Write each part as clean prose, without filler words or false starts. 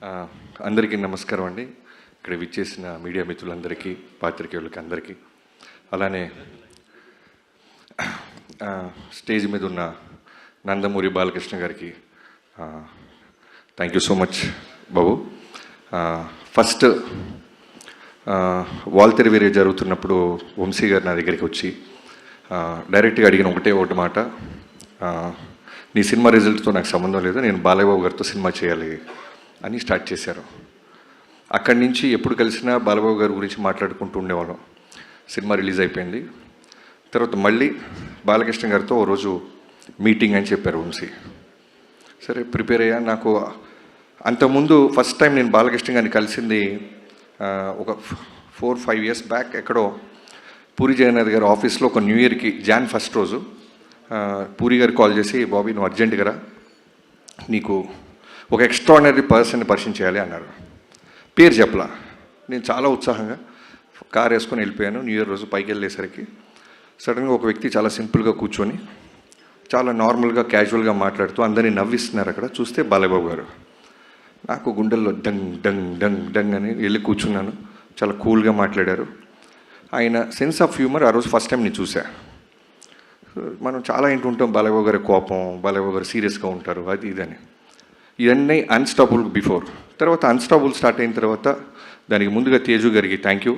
ఆ, అందరికీ నమస్కారం అండి. ఇక్కడ విచ్చేసిన మీడియా మిత్రులందరికీ, పాత్రికేయులకి అందరికీ, అలానే స్టేజ్ మీద ఉన్న నందమూరి బాలకృష్ణ గారికి థ్యాంక్ యూ సో మచ్ బాబు. ఫస్ట్ వాల్తెరి వీరే జరుగుతున్నప్పుడు వంశీ గారు నా దగ్గరికి వచ్చి డైరెక్ట్గా అడిగిన ఒకటి మాట, నీ సినిమా రిజల్ట్తో నాకు సంబంధం లేదు, నేను బాలయ్యబాబు గారితో సినిమా చేయాలి అని స్టార్ట్ చేశారు. అక్కడి నుంచి ఎప్పుడు కలిసినా బాలబాబు గారి గురించి మాట్లాడుకుంటూ ఉండేవాళ్ళం. సినిమా రిలీజ్ అయిపోయింది, తర్వాత మళ్ళీ బాలకృష్ణ గారితో ఓ రోజు మీటింగ్ అని చెప్పారు వంశీ. సరే ప్రిపేర్ అయ్యా. నాకు అంతకుముందు ఫస్ట్ టైం నేను బాలకృష్ణ గారిని కలిసింది ఒక 4-5 years బ్యాక్ ఎక్కడో పూరి జగన్నాథ్ గారి ఆఫీస్లో ఒక న్యూ ఇయర్కి Jan 1st రోజు పూరి గారు కాల్ చేసి, బాబీ నువ్వు అర్జెంటుగా రా, నీకు ఒక ఎక్స్ట్రాడినరీ పర్సన్ని పరిచయం చేయాలి అన్నారు. పేరు చెప్పలా. నేను చాలా ఉత్సాహంగా కార్ వేసుకొని వెళ్ళిపోయాను. న్యూ ఇయర్ రోజు పైకి వెళ్ళేసరికి సడన్గా ఒక వ్యక్తి చాలా సింపుల్గా కూర్చొని చాలా నార్మల్గా క్యాజువల్గా మాట్లాడుతూ అందరినీ నవ్విస్తున్నారు. అక్కడ చూస్తే బాలయ్యబాబు గారు. నాకు గుండెల్లో డంగ్ డంగ్ డంగ్ డంగ్ అని వెళ్ళి కూర్చున్నాను. చాలా కూల్గా మాట్లాడారు. ఆయన సెన్స్ ఆఫ్ హ్యూమర్ ఆ రోజు ఫస్ట్ టైం నేను చూసా. మనం చాలా వింటుంటాం బాలయ్యబాబు గారి కోపం, బాలయ్యబాబు గారు సీరియస్గా ఉంటారు, అది ఇదని. ఇవన్నీ అన్స్టాపుల్ బిఫోర్. తర్వాత అన్స్టాపుల్ స్టార్ట్ అయిన తర్వాత దానికి ముందుగా తేజు గారికి థ్యాంక్ యూ.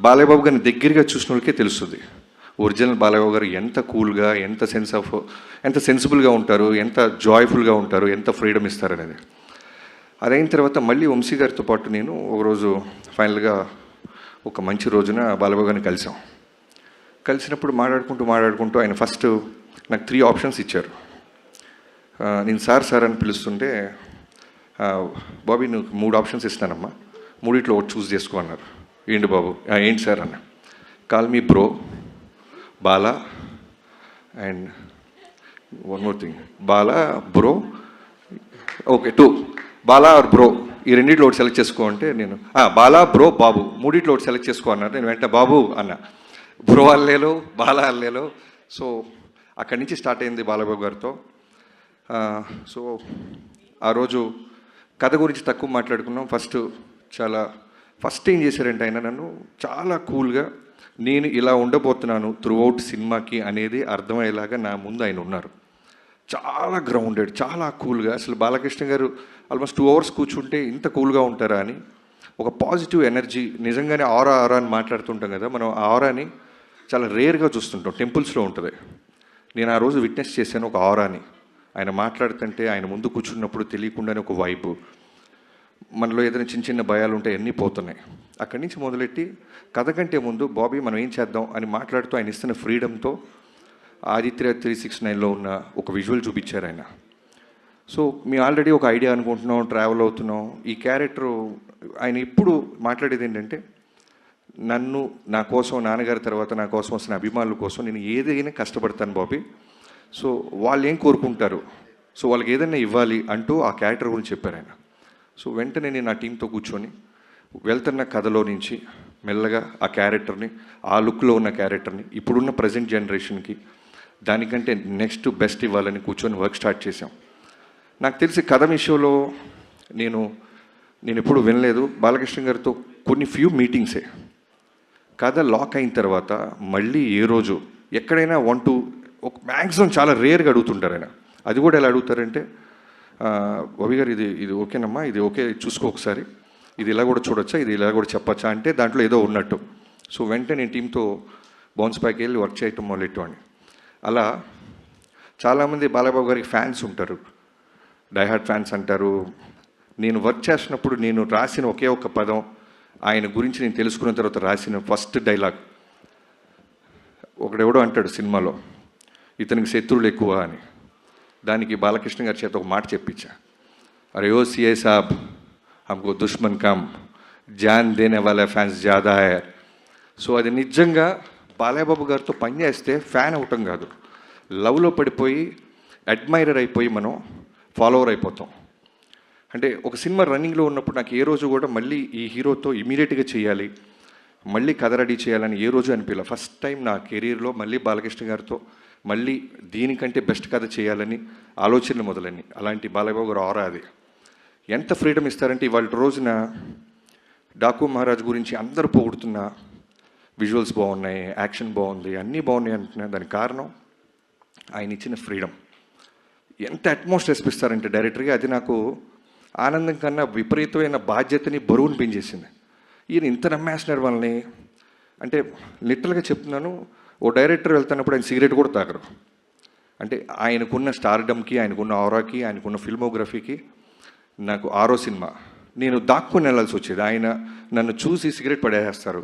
బాలయ్యబాబు గారిని దగ్గరగా చూసిన వాళ్ళకే తెలుస్తుంది ఒరిజినల్ బాలయ్యబాబు గారు ఎంత కూల్గా, ఎంత సెన్సిబుల్గా ఉంటారు, ఎంత జాయ్ఫుల్గా ఉంటారు, ఎంత ఫ్రీడమ్ ఇస్తారు అనేది. అదైన తర్వాత మళ్ళీ వంశీ గారితో పాటు నేను ఒకరోజు ఫైనల్గా ఒక మంచి రోజున బాలయ్యబాబు గారిని కలిసినప్పుడు మాట్లాడుకుంటూ ఆయన ఫస్ట్ నాకు 3 options ఇచ్చారు. నేను సార్ అని పిలుస్తుంటే, బాబీ నువ్వు 3 options ఇస్తానమ్మా, 3 ఒకటి చూస్ చేసుకో అన్నారు. ఏంటి బాబు? ఏంటి సార్ అన్న. Call me bro, Bala and one more thing, Bala bro, okay 2, Bala ఆర్ బ్రో, ఈ 2 ఒకటి సెలెక్ట్ చేసుకో అంటే నేను బాలా బ్రో బాబు 3 ఒకటి సెలెక్ట్ చేసుకో అన్నారు. నేను వెంటనే బాబు అన్న, బ్రో అల్లేలో బాలా అల్లేలో. సో అక్కడి నుంచి స్టార్ట్ అయింది బాలబాబు గారితో. సో ఆ రోజు కథ గురించి తక్కువ మాట్లాడుకున్నాం. ఫస్ట్ ఏం చేశారంటే ఆయన నన్ను చాలా కూల్గా, నేను ఇలా ఉండబోతున్నాను త్రూఅవుట్ సినిమాకి అనేది అర్థమయ్యేలాగా నా ముందు ఆయన ఉన్నారు. చాలా గ్రౌండెడ్, చాలా కూల్గా. అసలు బాలకృష్ణ గారు ఆల్మోస్ట్ 2 hours కూర్చుంటే ఇంత కూల్గా ఉంటారా అని ఒక పాజిటివ్ ఎనర్జీ. నిజంగానే ఆరా అని మాట్లాడుతుంటాం కదా, మనం ఆ ఆరాని చాలా రేర్గా చూస్తుంటాం, టెంపుల్స్లో ఉంటుంది. నేను ఆ రోజు విట్నెస్ చేశాను ఒక ఆరాని. ఆయన మాట్లాడుతుంటే, ఆయన ముందు కూర్చున్నప్పుడు తెలియకుండానే ఒక వైబు. మనలో ఏదైనా చిన్న భయాలు ఉంటాయి, అన్నీ పోతున్నాయి. అక్కడి నుంచి మొదలెట్టి కథ కంటే ముందు బాబీ మనం ఏం చేద్దాం అని మాట్లాడుతూ ఆయన ఇస్తున్న ఫ్రీడమ్తో ఆదిత్య 369లో ఉన్న ఒక విజువల్ చూపించారు ఆయన. సో మేము ఆల్రెడీ ఒక ఐడియా అనుకుంటున్నాం, ట్రావెల్ అవుతున్నాం. ఈ క్యారెక్టరు ఆయన ఇప్పుడు మాట్లాడేది ఏంటంటే, నా కోసం, నాన్నగారి తర్వాత నా కోసం వస్తున్న అభిమానుల కోసం నేను ఏదైనా కష్టపడతాను బాబీ. సో వాళ్ళు ఏం కోరుకుంటారు, సో వాళ్ళకి ఏదైనా ఇవ్వాలి అంటూ ఆ క్యారెక్టర్ గురించి చెప్పారు ఆయన. సో వెంటనే నేను నా టీంతో కూర్చొని వెళ్తున్న కథలో నుంచి మెల్లగా ఆ క్యారెక్టర్ని, ఆ లుక్లో ఉన్న క్యారెక్టర్ని ఇప్పుడున్న ప్రజెంట్ జనరేషన్కి దానికంటే నెక్స్ట్ బెస్ట్ ఇవ్వాలని కూర్చొని వర్క్ స్టార్ట్ చేశాం. నాకు తెలిసి కథ విషయంలో నేను ఎప్పుడు వినలేదు. బాలకృష్ణ గారితో కొన్ని ఫ్యూ మీటింగ్సే. కథ లాక్ అయిన తర్వాత మళ్ళీ ఏ రోజు ఎక్కడైనా 1-2 ఒక మ్యాక్సిమం చాలా రేర్గా అడుగుతుంటారు ఆయన. అది కూడా ఎలా అడుగుతారంటే, బాబీ గారు ఇది ఓకేనమ్మా, ఇది ఓకే చూసుకో ఒకసారి, ఇది ఇలా కూడా చూడొచ్చా, ఇది ఇలా కూడా చెప్పచ్చా అంటే దాంట్లో ఏదో ఉన్నట్టు. సో వెంటనే నేను టీంతో బౌన్స్ బ్యాక్ వెళ్ళి వర్క్ చేయటం మొదలెట్టండి. అలా చాలామంది బాలయ్యబాబు గారికి ఫ్యాన్స్ ఉంటారు, డైహార్డ్ ఫ్యాన్స్ అంటారు. నేను వర్క్ చేసినప్పుడు నేను రాసిన ఒకే ఒక పదం, ఆయన గురించి నేను తెలుసుకున్న తర్వాత రాసిన ఫస్ట్ డైలాగ్, ఒకడెవడో అంటాడు సినిమాలో ఇతనికి శత్రువులు ఎక్కువ అని. దానికి బాలకృష్ణ గారి చేత ఒక మాట చెప్పించా, అరే ఓ సిఐ సాబ్ హమ్కో దుష్మన్ కమ్, జాన్ దేనే వాళ్ళ ఫ్యాన్స్ జాదా హై. సో అది నిజంగా బాలయ్యబాబు గారితో పనిచేస్తే ఫ్యాన్ అవటం కాదు, లవ్లో పడిపోయి అడ్మైరర్ అయిపోయి మనం ఫాలోవర్ అయిపోతాం. అంటే ఒక సినిమా రన్నింగ్లో ఉన్నప్పుడు నాకు ఏ రోజు కూడా మళ్ళీ ఈ హీరోతో ఇమీడియట్గా చేయాలి, మళ్ళీ కథ రెడీ చేయాలని ఏ రోజు అనిపించలే. ఫస్ట్ టైం నా కెరీర్లో మళ్ళీ బాలకృష్ణ గారితో మళ్ళీ దీనికంటే బెస్ట్ కథ చేయాలని ఆలోచనలు మొదలైనవి. అలాంటి బాలయ్యబాబు గారు ఆరా అది. ఎంత ఫ్రీడమ్ ఇస్తారంటే ఇవాళ రోజున డాకు మహారాజ్ గురించి అందరూ పొగుడుతున్న విజువల్స్ బాగున్నాయి, యాక్షన్ బాగుంది, అన్నీ బాగున్నాయి అంటున్నా. దానికి కారణం ఆయన ఇచ్చిన ఫ్రీడమ్. ఎంత అట్మోస్ట్ రెస్పిస్తారంటే డైరెక్టర్గా, అది నాకు ఆనందం కన్నా విపరీతమైన బాధ్యతని బరువుని పెంచేసింది. ఈయన ఇంత నమ్మేస్తున్నారు వాళ్ళని. అంటే లిటరల్గా చెప్తున్నాను, ఓ డైరెక్టర్ వెళ్తున్నప్పుడు ఆయన సిగరెట్ కూడా తాగరు. అంటే ఆయనకున్న స్టార్డమ్కి, ఆయనకున్న ఆరాకి, ఆయనకున్న ఫిల్మోగ్రఫీకి. నాకు 6వ సినిమా నేను దాక్కుని వెళ్ళాల్సి వచ్చేది. ఆయన నన్ను చూసి సిగరెట్ పడేస్తారు,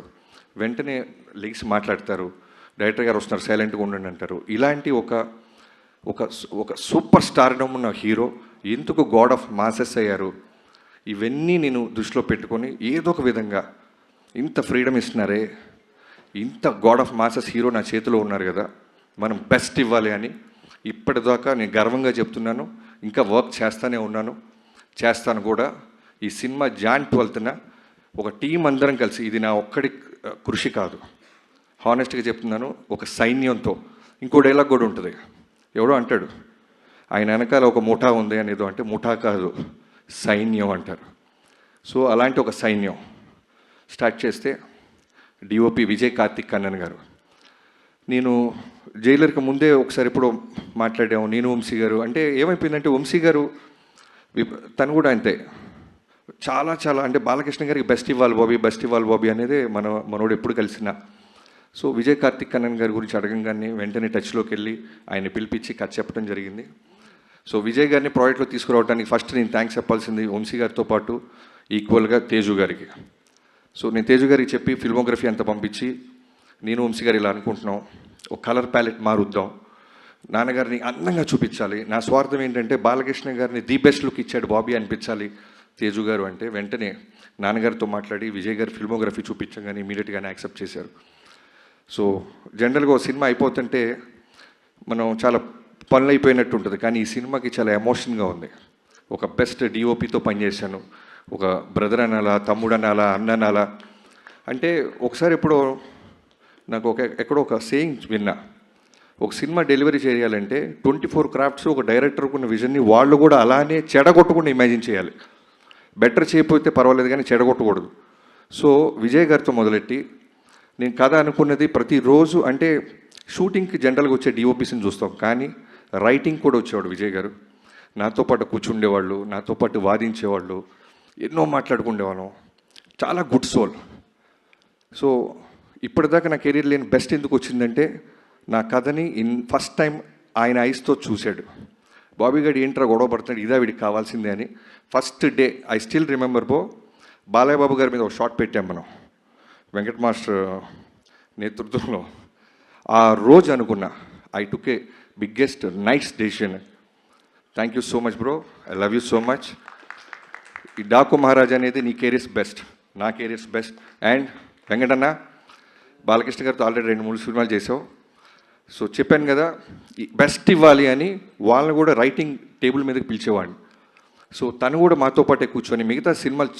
వెంటనే లెగిసి మాట్లాడతారు, డైరెక్టర్ గారు వస్తున్నారు సైలెంట్గా ఉండండి అంటారు. ఇలాంటి ఒక సూపర్ స్టార్డమ్ ఉన్న హీరో ఎందుకు గాడ్ ఆఫ్ మాసెస్ అయ్యారు, ఇవన్నీ నేను దృష్టిలో పెట్టుకొని ఏదో ఒక విధంగా ఇంత ఫ్రీడమ్ ఇస్తున్నారే, ఇంత గాడ్ ఆఫ్ మాసెస్ హీరో నా చేతిలో ఉన్నారు కదా, మనం బెస్ట్ ఇవ్వాలి అని ఇప్పటిదాకా నేను గర్వంగా చెప్తున్నాను. ఇంకా వర్క్ చేస్తూనే ఉన్నాను, చేస్తాను కూడా. ఈ సినిమా జాన్ 12న ఒక టీం అందరం కలిసి, ఇది నా ఒక్కడి కృషి కాదు, హానెస్ట్గా చెప్తున్నాను, ఒక సైన్యంతో. ఇంకో డైలాగ్ కూడా ఉంటుంది, ఎవడో అంటాడు ఆయన వెనకాల ఒక ముఠా ఉంది అనేదో, అంటే ముఠా కాదు సైన్యం అంటారు. సో అలాంటి ఒక సైన్యం స్టార్ట్ చేస్తే డిఓపి విజయ్ కార్తిక్ కన్నన్ గారు. నేను జైలర్కి ముందే ఒకసారి ఎప్పుడో మాట్లాడాము, నేను వంశీ గారు. అంటే ఏమైపోయిందంటే వంశీ గారు తను కూడా అంతే, చాలా చాలా అంటే బాలకృష్ణ గారికి బెస్ట్ ఇవ్వాలి బాబీ, బెస్ట్ ఇవ్వాలి బాబీ అనేది మనోడు ఎప్పుడు కలిసిన. సో విజయ్ కార్తిక్ కన్నన్ గారి గురించి అడగంగానే వెంటనే టచ్లోకి వెళ్ళి ఆయన పిలిపించి కథ చెప్పడం జరిగింది. సో విజయ్ గారిని ప్రాజెక్ట్లో తీసుకురావడానికి ఫస్ట్ నేను థ్యాంక్స్ చెప్పాల్సింది వంశీ గారితో పాటు ఈక్వల్గా తేజు గారికి. సో నేను తేజు గారికి చెప్పి ఫిల్మోగ్రఫీ అంతా పంపించి, నేను వంశీ గారు ఇలా అనుకుంటున్నాం, ఒక కలర్ ప్యాలెట్ మారుద్దాం, నాన్నగారిని అందంగా చూపించాలి. నా స్వార్థం ఏంటంటే బాలకృష్ణ గారిని ది బెస్ట్ లుక్ ఇచ్చాడు బాబీ అనిపించాలి తేజు గారు అంటే. వెంటనే నాన్నగారితో మాట్లాడి విజయ్ గారి ఫిల్మోగ్రఫీ చూపించగానే ఇమీడియట్గానే యాక్సెప్ట్ చేశారు. సో జనరల్గా ఒక సినిమా అయిపోతుంటే మనం చాలా పనులు అయిపోయినట్టు ఉంటుంది, కానీ ఈ సినిమాకి చాలా ఎమోషన్గా ఉంది. ఒక బెస్ట్ డిఓపితో పనిచేశాను, ఒక బ్రదర్ అనాలా, తమ్ముడు అనాలా, అన్న అనాలా. అంటే ఒకసారి ఎప్పుడో నాకు ఎక్కడో ఒక సేయింగ్ విన్నా, ఒక సినిమా డెలివరీ చేయాలంటే 24 క్రాఫ్ట్స్ ఒక డైరెక్టర్కు ఉన్న విజన్ని వాళ్ళు కూడా అలానే చెడగొట్టకుండా ఇమాజిన్ చేయాలి. బెటర్ చేయకపోతే పర్వాలేదు కానీ చెడగొట్టకూడదు. సో విజయ్ గారితో మొదలెట్టి నేను కథ అనుకున్నది ప్రతిరోజు, అంటే షూటింగ్కి జనరల్గా వచ్చే డిఓపిస్ని చూస్తాం, కానీ రైటింగ్ కూడా వచ్చేవాడు విజయ్ గారు. నాతో పాటు కూర్చుండేవాళ్ళు, నాతో పాటు వాదించేవాళ్ళు, ఎన్నో మాట్లాడుకుండేవాళ్ళం. చాలా గుడ్ సోల్. సో ఇప్పటిదాకా నా కెరీర్ లేని బెస్ట్ ఎందుకు వచ్చిందంటే, నా కథని ఫస్ట్ టైం ఆయన ఐస్తో చూశాడు. బాబీ గారు ఏంట్రా గొడవ పడుతున్నాడు, ఇదా వీడికి కావాల్సిందే అని. First day I still remember Balayya Babu గారి మీద ఒక షాట్ పెట్టాం మనం వెంకట్ మాస్టర్ నేతృత్వంలో. ఆ రోజు అనుకున్నా I took a biggest nice decision. Thank you so much bro, I love you so much. ఈ డాకు మహారాజ్ అనేది నీ కెరీర్స్ బెస్ట్, నా careers best. And Venkatanna, Balakrishna గారితో ఆల్రెడీ 2-3 సినిమాలు చేసావు. సో చెప్పాను కదా బెస్ట్ ఇవ్వాలి అని, వాళ్ళని కూడా రైటింగ్ టేబుల్ మీదకి పిలిచేవాడిని. సో తను కూడా మాతో పాటే కూర్చొని మిగతా సినిమాలు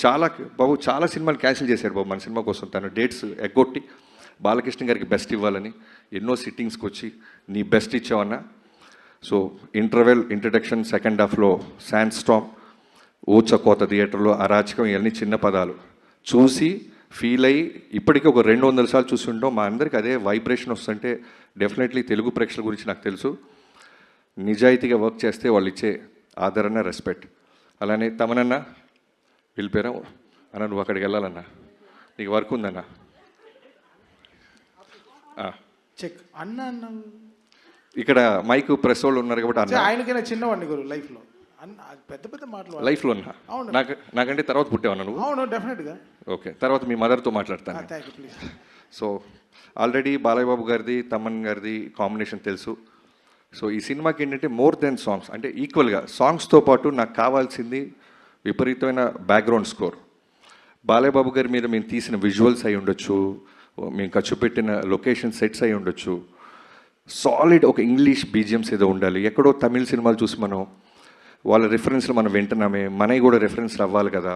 చాలా సినిమాలు క్యాన్సిల్ చేశాడు బాబు మన సినిమా కోసం. తను డేట్స్ ఎగ్గొట్టి బాలకృష్ణ గారికి బెస్ట్ ఇవ్వాలని ఎన్నో సిట్టింగ్స్కి వచ్చి నీ బెస్ట్ ఇచ్చావన్నా. సో ఇంటర్వెల్, ఇంట్రడక్షన్, సెకండ్ హాఫ్లో శాండ్ స్టామ్, ఊచకోత థియేటర్లో అరాచకం, ఇవన్నీ చిన్న పదాలు చూసి ఫీల్ అయ్యి ఇప్పటికీ ఒక 200 సార్లు చూసి ఉంటాం. మా అందరికి అదే వైబ్రేషన్ వస్తుంటే డెఫినెట్లీ తెలుగు ప్రేక్షకుల గురించి నాకు తెలుసు. నిజాయితీగా వర్క్ చేస్తే వాళ్ళు ఇచ్చే ఆదరణ, రెస్పెక్ట్. అలానే తమనన్నా వెళ్ళిపోయారా అన్న, నువ్వు అక్కడికి వెళ్ళాలన్నా, నీకు వర్క్ ఉందన్నా. చెక్ అన్న అన్న ఇక్కడ మైక్ ప్రెస్ వాళ్ళు ఉన్నారు కాబట్టి అన్న. ఆయనకైనా చిన్నవాడిని గురు లైఫ్లో పెద్ద పెద్ద మాటలు లైఫ్లో ఉన్నా. నాకంటే తర్వాత పుట్టేవన్నా నువ్వు? అవును, డెఫినెట్గా. ఓకే, తర్వాత మీ మదర్తో మాట్లాడతాను. Thank you, please. So already Balayya Babu గారిది, తమన్ గారిది కాంబినేషన్ తెలుసు. సో ఈ సినిమాకి ఏంటంటే మోర్ దెన్ సాంగ్స్, అంటే ఈక్వల్గా సాంగ్స్తో పాటు నాకు కావాల్సింది విపరీతమైన బ్యాక్గ్రౌండ్ స్కోర్. బాలయ్య బాబు గారి మీద మేము తీసిన విజువల్స్ అయి ఉండొచ్చు, మేము ఖర్చు పెట్టిన లొకేషన్ సెట్స్ అయి ఉండొచ్చు, సాలిడ్ ఒక ఇంగ్లీష్ బీజిఎమ్స్ ఏదో ఉండాలి. ఎక్కడో తమిళ సినిమాలు చూసి మనం వాళ్ళ రిఫరెన్స్లు మనం వింటున్నామే, మనవి కూడా రిఫరెన్స్లు అవ్వాలి కదా,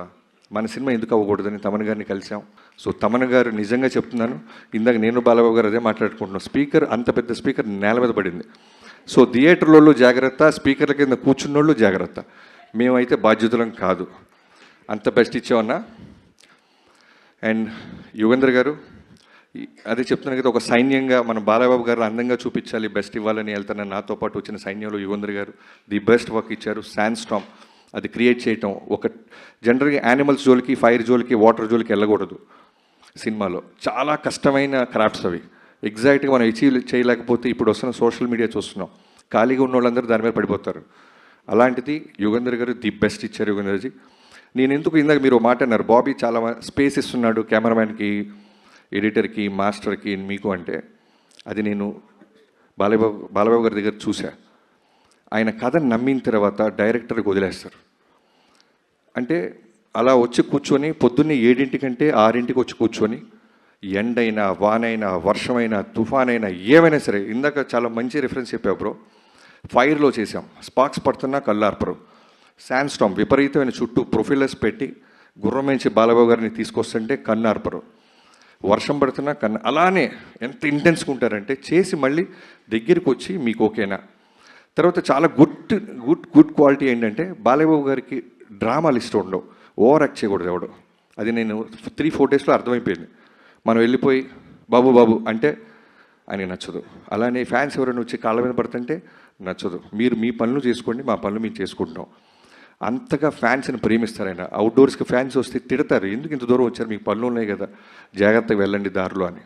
మన సినిమా ఎందుకు అవ్వకూడదని తమన్ గారిని కలిసాం. సో తమన్ గారు నిజంగా చెప్తున్నాను, ఇందాక నేను బాలబాబు గారు అదే మాట్లాడుకుంటున్నాం, స్పీకర్, అంత పెద్ద స్పీకర్ నేల మీద పడింది. సో థియేటర్లలో జాగ్రత్త, స్పీకర్ల కింద కూర్చున్నోళ్ళు జాగ్రత్త, మేమైతే బాధ్యతలం కాదు. అంత బెస్ట్ ఇచ్చావన్నా. అండ్ యుగేంద్ర గారు, అదే చెప్తున్నాను కదా, ఒక సైన్యంగా మన బాలబాబు గారు అందంగా చూపించాలి, బెస్ట్ ఇవ్వాలని వెళ్తాను. నాతో పాటు వచ్చిన సైన్యంలో యుగేంద్ర గారు ది బెస్ట్ వర్క్ ఇచ్చారు. శాండ్ స్టామ్ అది క్రియేట్ చేయటం, ఒక జనరల్గా యానిమల్స్ జోలికి, ఫైర్ జోలికి, వాటర్ జోలికి వెళ్ళకూడదు సినిమాలో. చాలా కష్టమైన క్రాఫ్ట్స్ అవి. ఎగ్జాక్ట్గా మనం అచీవ్ చేయలేకపోతే ఇప్పుడు వస్తున్న సోషల్ మీడియా చూస్తున్నాం, ఖాళీగా ఉన్న వాళ్ళందరూ దాని మీద పడిపోతారు. అలాంటిది యుగేంద్ర గారు ది బెస్ట్ ఇచ్చారు. యుగేంద్రజీ, నేను ఎందుకు ఇందాక మీరు మాట అన్నారు, బాబీ చాలా స్పేస్ ఇస్తున్నాడు కెమెరామ్యాన్కి, ఎడిటర్కి, మాస్టర్కి, మీకు అంటే, అది నేను బాలబాబు గారి దగ్గర చూసా. ఆయన కథను నమ్మిన తర్వాత డైరెక్టర్కి వదిలేస్తారు. అంటే అలా వచ్చి కూర్చొని పొద్దున్నే 7 6 వచ్చి కూర్చొని, ఎండైనా, వానైనా, వర్షమైనా, తుఫానైనా, ఏమైనా సరే, ఇందాక చాలా మంచి రిఫరెన్స్ చెప్పావు బ్రో. ఫైర్లో చేసాం, స్పార్క్స్ పడుతున్నా కళ్ళార్పరు. శాండ్ స్టామ్ విపరీతమైన చుట్టూ ప్రొఫైలర్స్ పెట్టి గుర్రం నుంచి బాలబాబు గారిని తీసుకొస్తుంటే కన్నార్పరు. వర్షం పడుతున్నా అలానే ఎంత ఇంటెన్స్గా ఉంటారంటే, చేసి మళ్ళీ దగ్గరికి వచ్చి మీకు ఓకేనా. తర్వాత చాలా గుడ్ క్వాలిటీ ఏంటంటే, బాలబాబు గారికి డ్రామాలు ఇష్టం ఉండవు, ఓవర్ యాక్ట్ చేయకూడదు ఎవడు. అది నేను 3-4 డేస్లో అర్థమైపోయింది. మనం వెళ్ళిపోయి బాబు బాబు అంటే ఆయనకి నచ్చదు. అలానే ఫ్యాన్స్ ఎవరైనా వచ్చి కాళ్ళ మీద పడుతుంటే నచ్చదు. మీరు మీ పనులు చేసుకోండి, మా పనులు మేము చేసుకుంటాం. అంతగా ఫ్యాన్స్ని ప్రేమిస్తారు ఆయన. అవుట్డోర్స్కి ఫ్యాన్స్ వస్తే తిడతారు, ఎందుకు ఇంత దూరం వచ్చారు, మీకు పనులు ఉన్నాయి కదా, జాగ్రత్తగా వెళ్ళండి దారిలో అని.